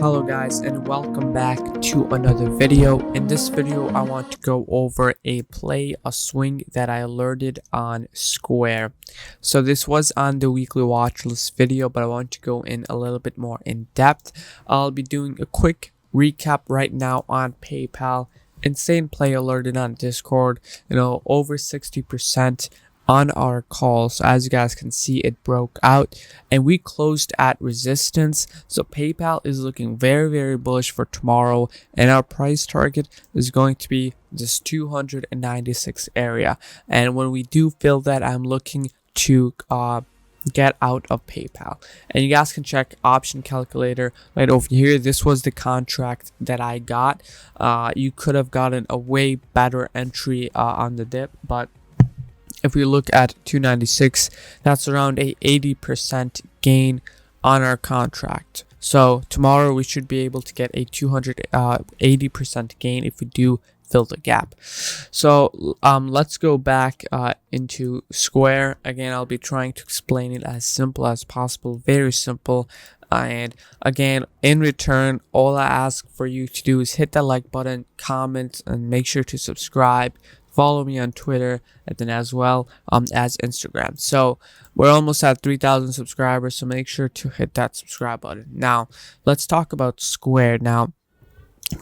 Hello guys, and welcome back to another video. In this video I want to go over a swing that I alerted on Square. So this was on the weekly watch list video, but I want to go in a little bit more in depth. I'll be doing a quick recap right now on PayPal. Insane play alerted on Discord, over 60% on our calls. So as you guys can see, it broke out and we closed at resistance. So PayPal is looking very bullish for tomorrow, and our price target is going to be this 296 area. And when we do fill that, I'm looking to get out of PayPal. And you guys can check option calculator right over here. This was the contract that I got. You could have gotten a way better entry on the dip, but if we look at 296, that's around a 80% gain on our contract. So tomorrow we should be able to get a 280% gain if we do fill the gap. So let's go back into Square. Again, I'll be trying to explain it as simple as possible, very simple. And again, in return, all I ask for you to do is hit that like button, comment, and make sure to subscribe. Follow me on Twitter and then as well as Instagram. So we're almost at 3,000 subscribers, so make sure to hit that subscribe button. Now let's talk about Square. Now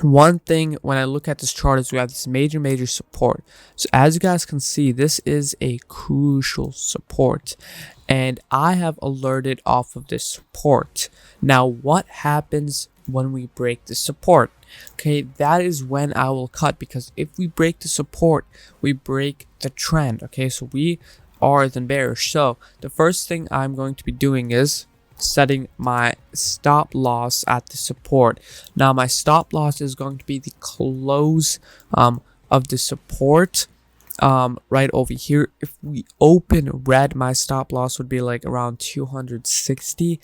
one thing when I look at this chart is we have this major support. So as you guys can see, this is a crucial support, and I have alerted off of this support. Now what happens when we break the support? Okay, that is when I will cut, because if we break the support, we break the trend. Okay, so we are then bearish. So the first thing I'm going to be doing is setting my stop loss at the support. Now my stop loss is going to be the close of the support right over here. If we open red, my stop loss would be like around 260,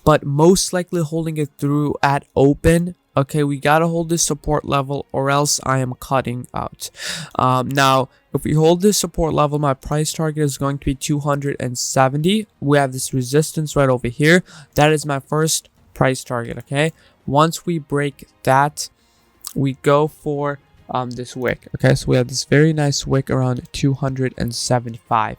but most likely holding it through at open. Okay, we gotta hold this support level or else I am cutting out. Now if we hold this support level, my price target is going to be 270. We have this resistance right over here. That is my first price target. Okay, once we break that, we go for this wick. Okay, so we have this very nice wick around 275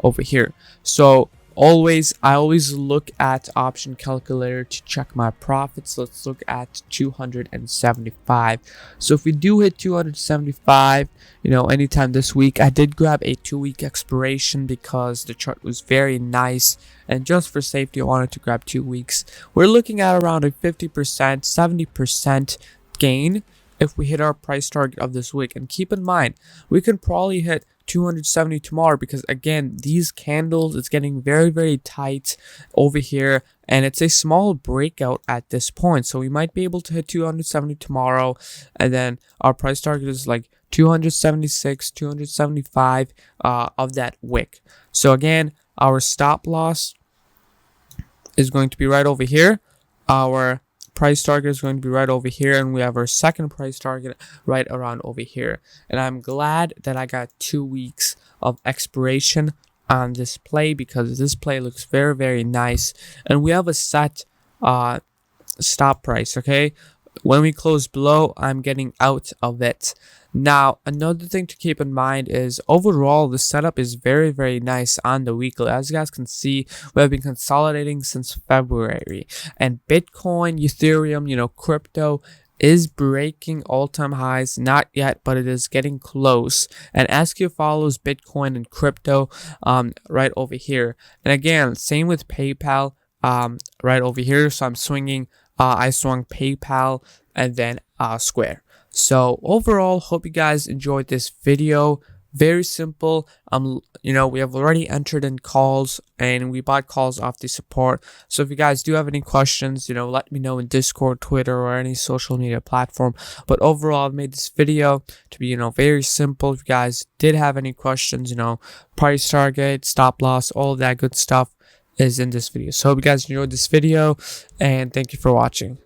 over here. So I always look at option calculator to check my profits. Let's look at 275. So if we do hit 275, anytime this week, I did grab a 2-week expiration because the chart was very nice, and just for safety I wanted to grab 2 weeks. We're looking at around a 50%, 70% gain if we hit our price target of this week. And keep in mind, we can probably hit 270 tomorrow, because again, these candles, it's getting very tight over here, and it's a small breakout at this point. So we might be able to hit 270 tomorrow, and then our price target is like 276, 275 of that wick. So again, our stop loss is going to be right over here. Our price target is going to be right over here, and we have our second price target right around over here. And I'm glad that I got 2 weeks of expiration on this play, because this play looks very nice, and we have a set stop price. Okay, when we close below, I'm getting out of it. Now another thing to keep in mind is overall the setup is very nice on the weekly. As you guys can see, we have been consolidating since February, and Bitcoin, Ethereum, crypto is breaking all-time highs. Not yet, but it is getting close. And SQ follows Bitcoin and crypto right over here. And again, same with PayPal right over here. So I'm swinging, I swung PayPal and then Square. So overall, hope you guys enjoyed this video. Very simple. We have already entered in calls, and we bought calls off the support. So if you guys do have any questions, let me know in Discord, Twitter, or any social media platform. But overall, I've made this video to be, very simple. If you guys did have any questions, price target, stop loss, all of that good stuff is in this video. So hope you guys enjoyed this video, and thank you for watching.